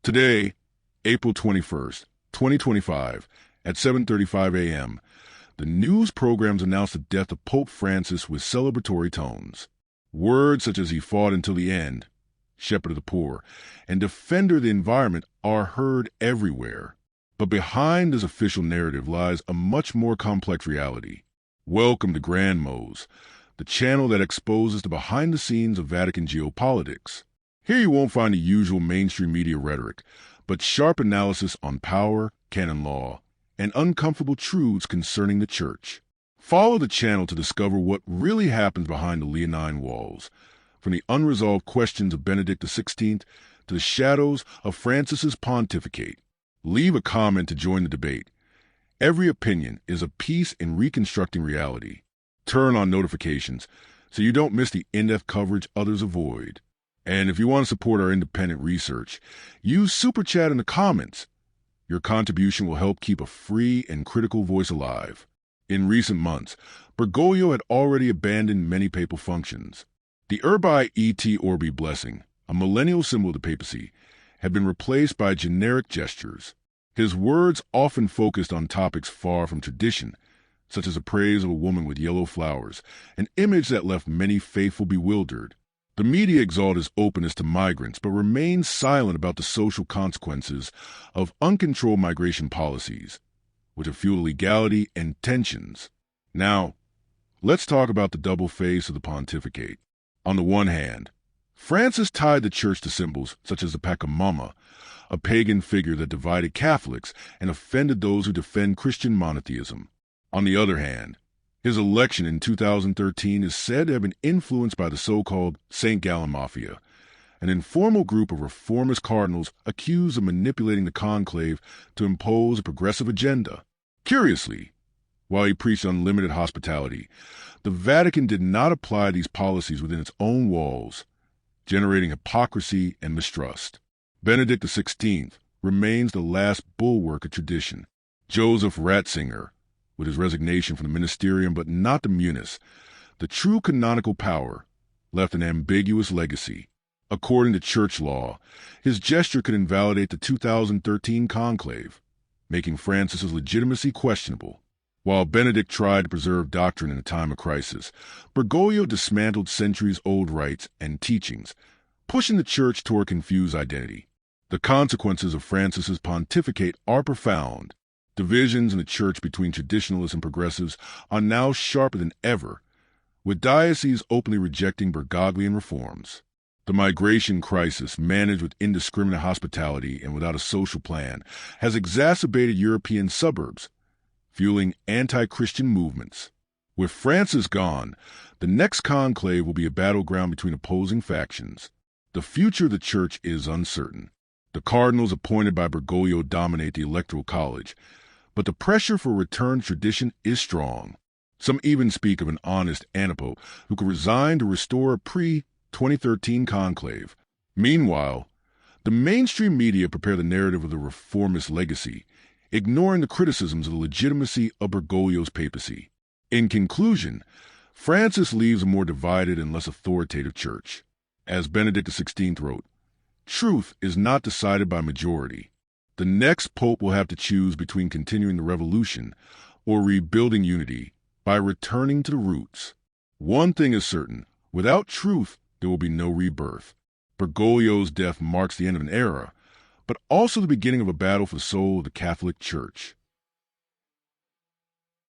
Today, April 21st, 2025, at 7:35 a.m., the news programs announced the death of Pope Francis with celebratory tones. Words such as he fought until the end, shepherd of the poor, and defender of the environment are heard everywhere. But behind this official narrative lies a much more complex reality. Welcome to Grand Mos, the channel that exposes the behind-the-scenes of Vatican geopolitics. Here you won't find the usual mainstream media rhetoric, but sharp analysis on power, canon law, and uncomfortable truths concerning the Church. Follow the channel to discover what really happens behind the Leonine walls, from the unresolved questions of Benedict XVI to the shadows of Francis's pontificate. Leave a comment to join the debate. Every opinion is a piece in reconstructing reality. Turn on notifications so you don't miss the in-depth coverage others avoid. And if you want to support our independent research, use Super Chat in the comments. Your contribution will help keep a free and critical voice alive. In recent months, Bergoglio had already abandoned many papal functions. The Urbi et Orbi blessing, a millennial symbol of the papacy, had been replaced by generic gestures. His words often focused on topics far from tradition, such as the praise of a woman with yellow flowers, an image that left many faithful bewildered. The media exalt his openness to migrants, but remains silent about the social consequences of uncontrolled migration policies, which have fueled illegality and tensions. Now, let's talk about the double face of the pontificate. On the one hand, Francis tied the Church to symbols such as the Pachamama, a pagan figure that divided Catholics and offended those who defend Christian monotheism. On the other hand, his election in 2013 is said to have been influenced by the so-called Gallen Mafia, an informal group of reformist cardinals accused of manipulating the conclave to impose a progressive agenda. Curiously, while he preached unlimited hospitality, the Vatican did not apply these policies within its own walls, generating hypocrisy and mistrust. Benedict XVI remains the last bulwark of tradition. Joseph Ratzinger, with his resignation from the ministerium but not the munus, the true canonical power, left an ambiguous legacy. According to church law, his gesture could invalidate the 2013 conclave, making Francis's legitimacy questionable. While Benedict tried to preserve doctrine in a time of crisis, Bergoglio dismantled centuries-old rites and teachings, pushing the Church toward confused identity. The consequences of Francis's pontificate are profound. Divisions in the Church between traditionalists and progressives are now sharper than ever, with dioceses openly rejecting Bergoglian reforms. The migration crisis, managed with indiscriminate hospitality and without a social plan, has exacerbated European suburbs, fueling anti-Christian movements. With Francis gone, the next conclave will be a battleground between opposing factions. The future of the Church is uncertain. The cardinals appointed by Bergoglio dominate the electoral college, but the pressure for return to tradition is strong. Some even speak of an honest Antipope who could resign to restore a pre-2013 conclave. Meanwhile, the mainstream media prepare the narrative of the reformist legacy, ignoring the criticisms of the legitimacy of Bergoglio's papacy. In conclusion, Francis leaves a more divided and less authoritative Church. As Benedict XVI wrote, "Truth is not decided by majority. The next pope will have to choose between continuing the revolution or rebuilding unity by returning to the roots. One thing is certain, without truth, there will be no rebirth." Bergoglio's death marks the end of an era, but also the beginning of a battle for the soul of the Catholic Church.